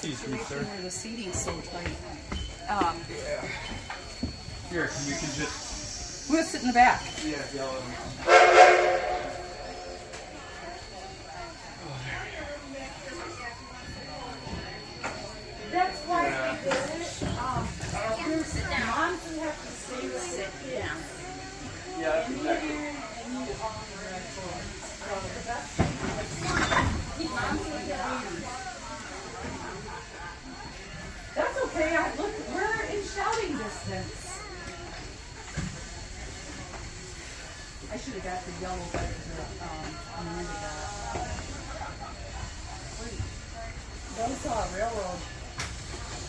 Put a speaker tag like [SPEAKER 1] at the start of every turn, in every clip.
[SPEAKER 1] situation where the seating's so tight.
[SPEAKER 2] Yeah. Here, we can just.
[SPEAKER 1] We'll sit in the back.
[SPEAKER 2] Yeah, yell at me.
[SPEAKER 1] That's why they did it. There's moms who have to stay with sick kids.
[SPEAKER 2] Yeah, that's exactly.
[SPEAKER 1] That's okay. Look, we're in shouting distance. I should have got the yellow letter that Amanda got. Those railroad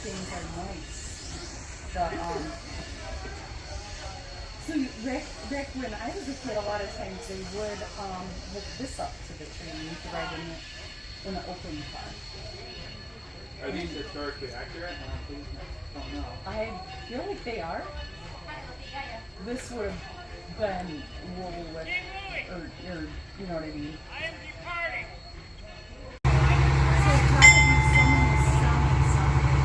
[SPEAKER 1] things are nice. So Rick, when I was a kid, a lot of times they would hook this up to the tree and you could ride in an open car.
[SPEAKER 2] Are these historically accurate? I don't know.
[SPEAKER 1] I feel like they are. This would have been Woolwick, or you know what I mean. So probably someone is selling something.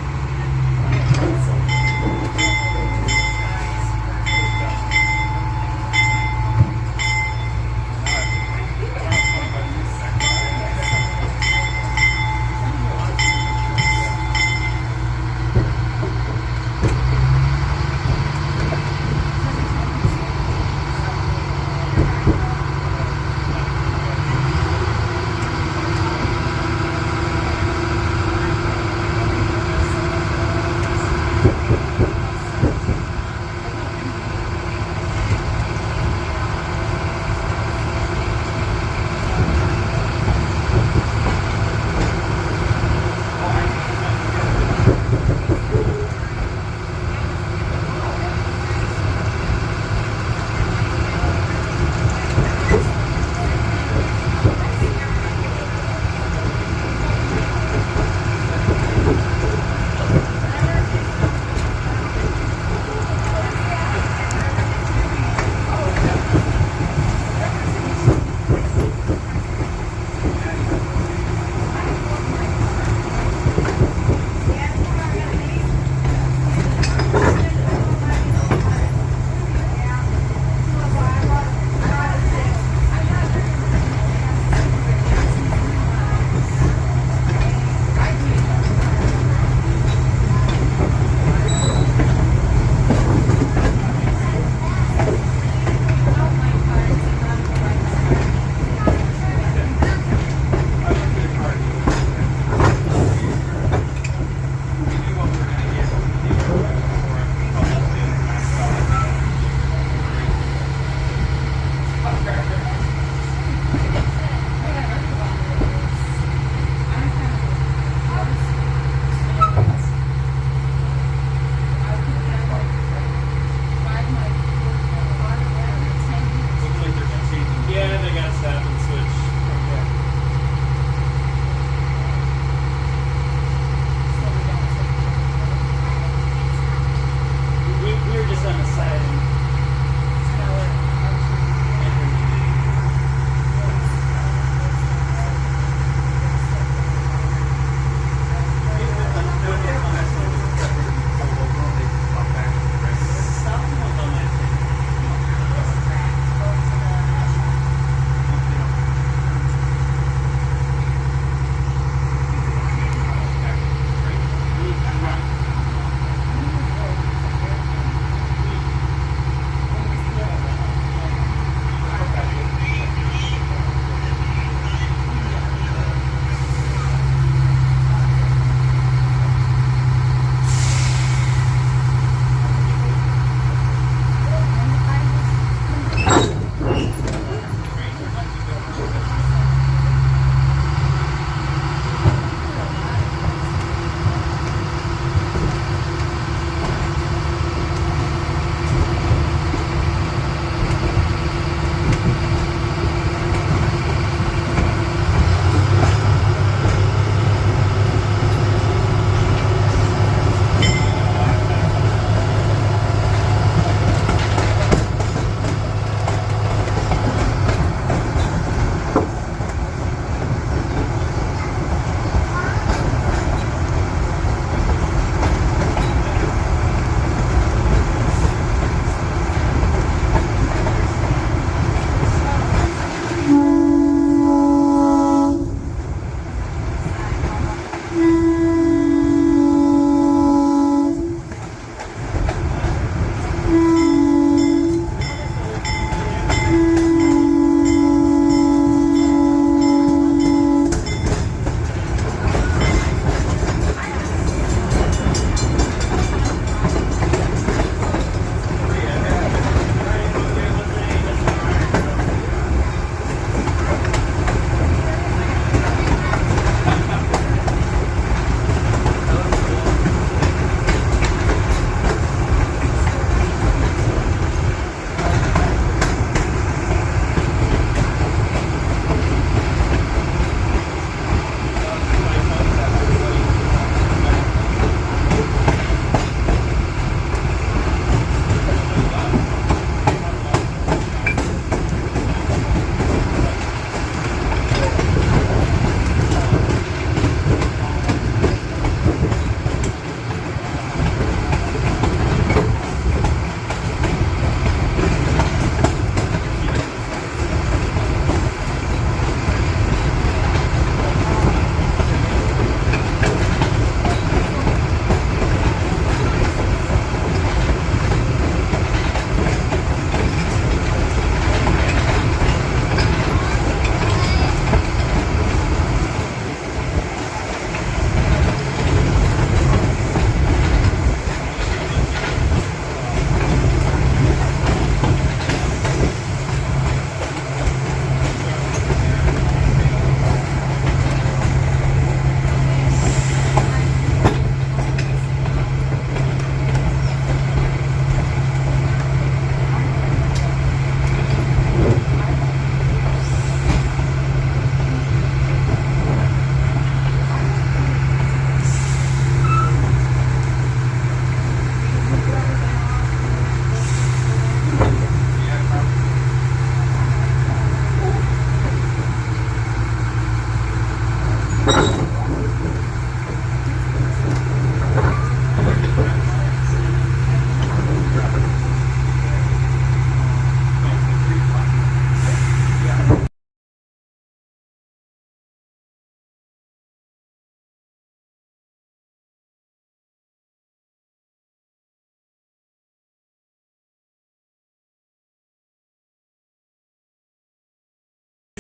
[SPEAKER 3] These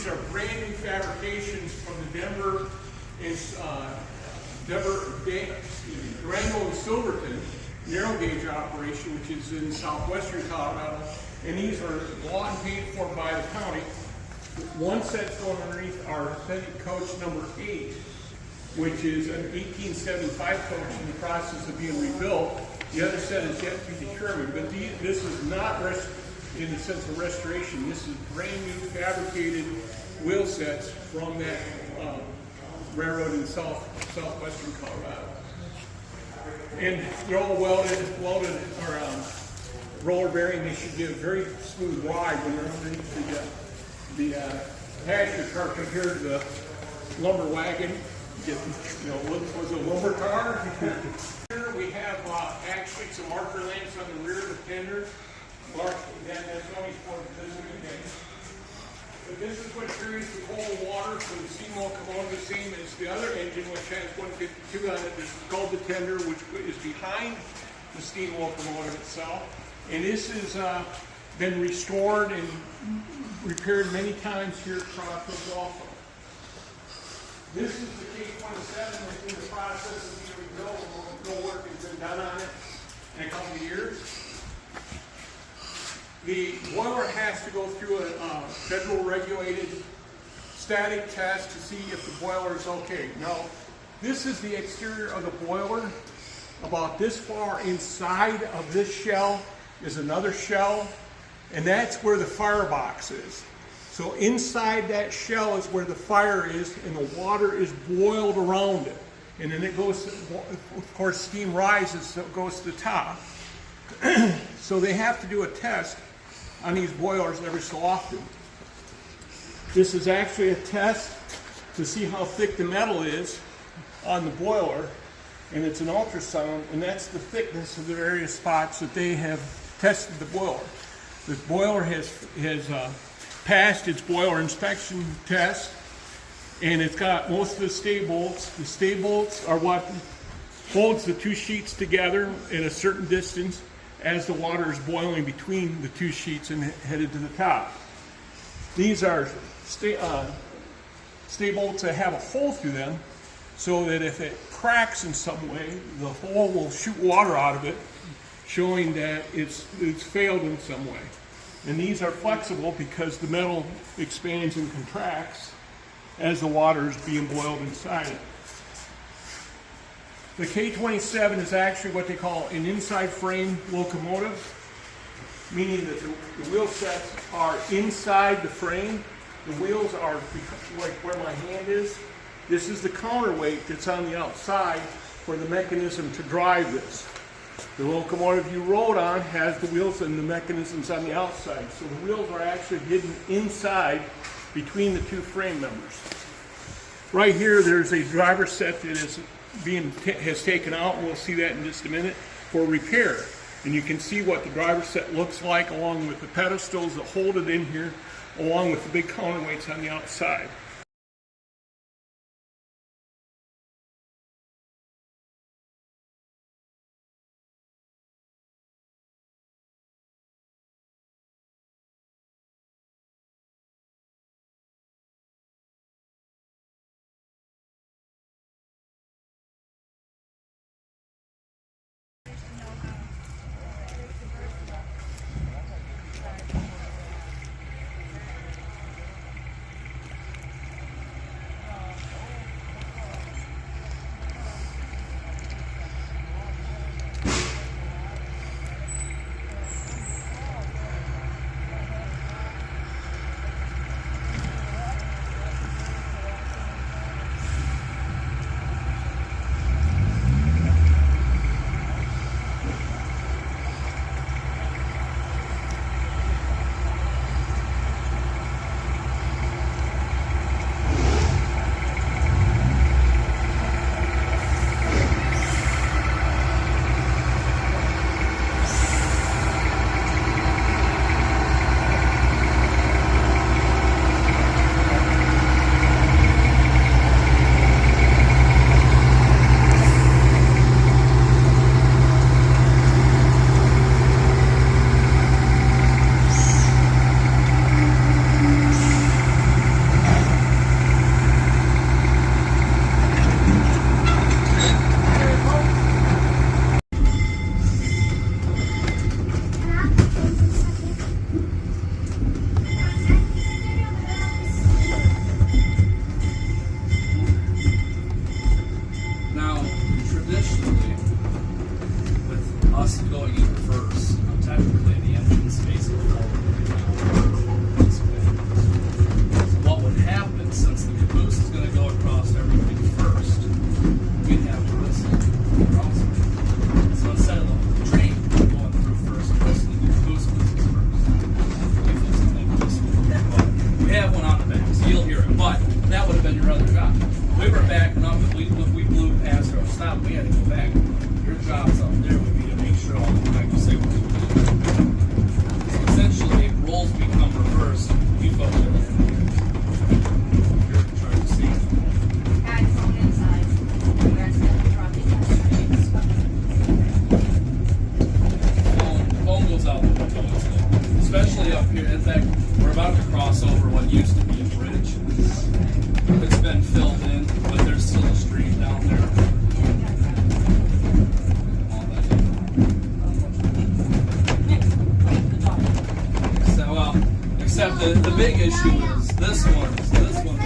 [SPEAKER 3] are brand new fabrications from the Denver Durango and Silverton narrow gauge operation, which is in southwestern Colorado. And these are bought and paid for by the county. One set's going underneath our authentic coach number 8, which is an 1875 coach in the process of being rebuilt. The other set is yet to be determined, but this is not in the sense of restoration. This is brand new fabricated wheel sets from that railroad in southwestern Colorado. And they're all welded or roller bearing. They should get a very smooth ride when they're underneath the pasture car compared to the lumber wagon. Was it a lumber car? Here we have actually some marker lamps on the rear of the tender. That's always for this weekend. But this is what carries the cold water, so the steam will come on the same as the other engine, which has 152 on it. This is called the tender, which is behind the steam locomotive itself. And this has been restored and repaired many times here at Crossroads also. This is the K-27 that's in the process of being rebuilt. No work has been done on it in a couple of years. The boiler has to go through a federal regulated static test to see if the boiler is okay. Now, this is the exterior of the boiler. About this far inside of this shell is another shell, and that's where the firebox is. So inside that shell is where the fire is, and the water is boiled around it. And then it goes, of course, steam rises, so it goes to the top. So they have to do a test on these boilers every so often. This is actually a test to see how thick the metal is on the boiler, and it's an ultrasound, and that's the thickness of the various spots that they have tested the boiler. The boiler has passed its boiler inspection test, and it's got most of the stay bolts. The stay bolts are what holds the two sheets together at a certain distance as the water is boiling between the two sheets and headed to the top. These are stay bolts that have a hole through them, so that if it cracks in some way, the hole will shoot water out of it, showing that it's failed in some way. And these are flexible because the metal expands and contracts as the water is being boiled inside it. The K-27 is actually what they call an inside frame locomotive, meaning that the wheel sets are inside the frame. The wheels are like where my hand is. This is the counterweight that's on the outside for the mechanism to drive this. The locomotive you rode on has the wheels and the mechanisms on the outside. So the wheels are actually hidden inside between the two frame members. Right here, there's a driver set that is has taken out, and we'll see that in just a minute, for repair. And you can see what the driver set looks like along with the pedestals that hold it in here, along with the big counterweights on the outside.
[SPEAKER 4] that would have been your other job. We were backing up, and we blew past our stop. We had to go back. Your job's up there would be to make sure all the time you say what you do. So essentially, roles become reversed. You folks are there. You're in charge of safety.
[SPEAKER 5] Guys, phone inside. The rest of the truck is
[SPEAKER 4] Phone goes out the window, especially up here. In fact, we're about to cross over what used to be a bridge. It's been filled in, but there's still a stream down there. All that. So, well, except the big issue is this one is gone.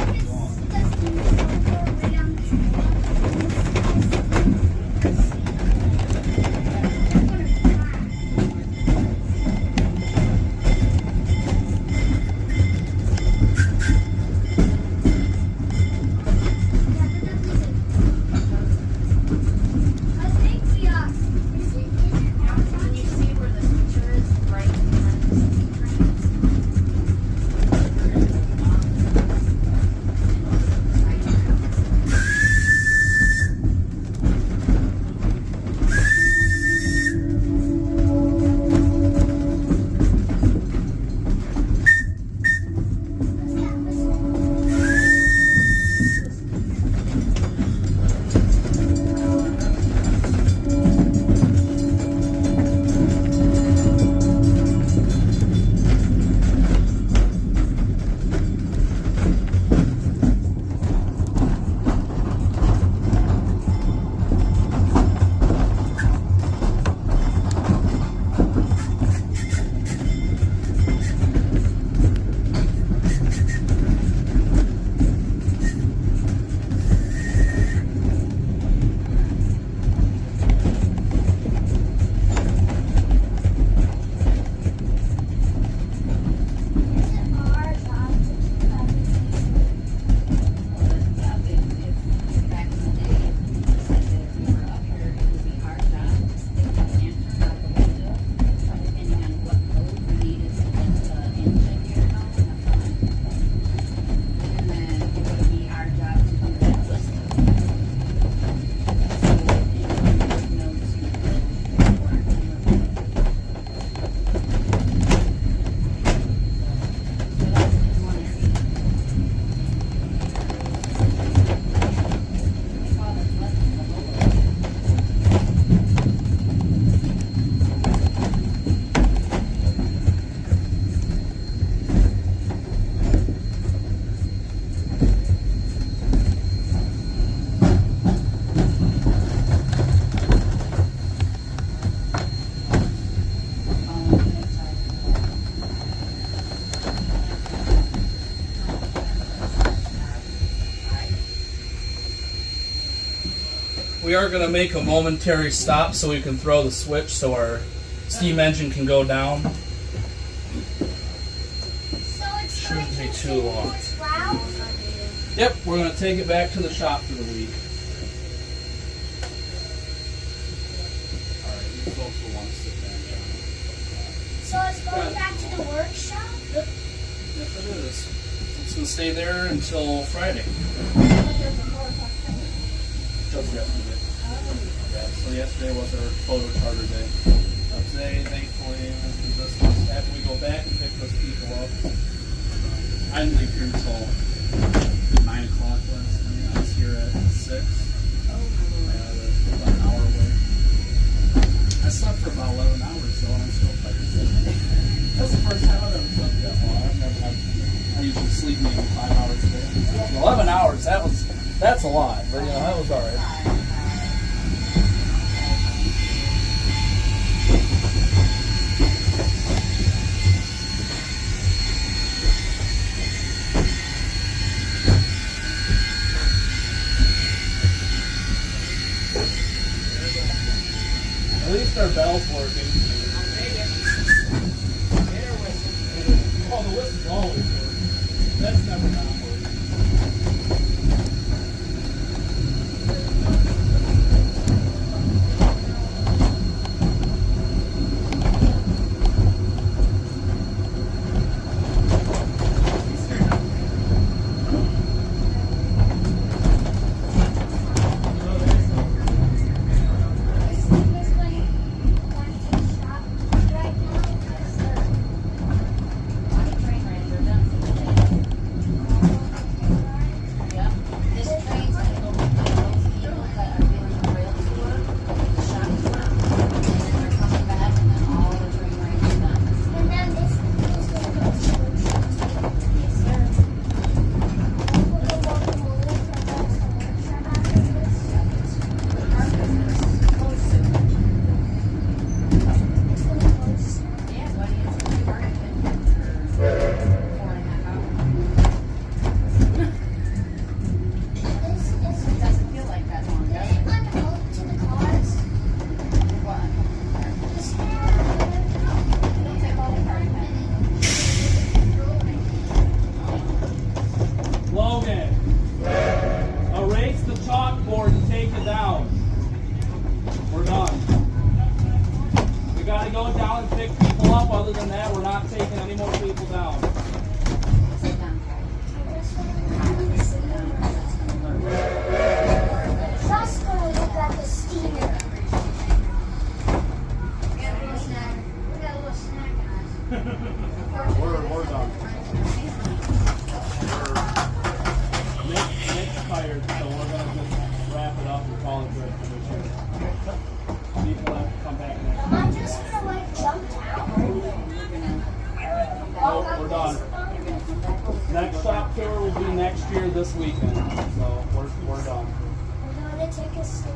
[SPEAKER 5] Can you see where the switcher is? Right in front of the
[SPEAKER 4] We are going to make a momentary stop so we can throw the switch so our steam engine can go down.
[SPEAKER 6] So it's
[SPEAKER 4] Shouldn't
[SPEAKER 6] going
[SPEAKER 4] be
[SPEAKER 6] to
[SPEAKER 4] too long.
[SPEAKER 6] as well?
[SPEAKER 4] Yep, we're going to take it back to the shop for the week. Alright, you folks will want to sit back down.
[SPEAKER 6] So it's going back to the workshop?
[SPEAKER 4] Yep, it is. It's going to stay there until Friday. Just yesterday. Yeah, so yesterday was our photo charter day. Today, thankfully, after we go back and pick those people up, I didn't leave here until 9 o'clock last night. I was here at 6. About an hour away. I slept for about 11 hours though, and I'm still tired. That's the first time I've ever slept that long. I usually sleep maybe 5 hours a day. 11 hours, that's a lot, but that was alright. At least our bell's working. Oh, the whistle's always working. That's never not working.
[SPEAKER 7] this weekend, so we're done.
[SPEAKER 6] We're gonna take a sip.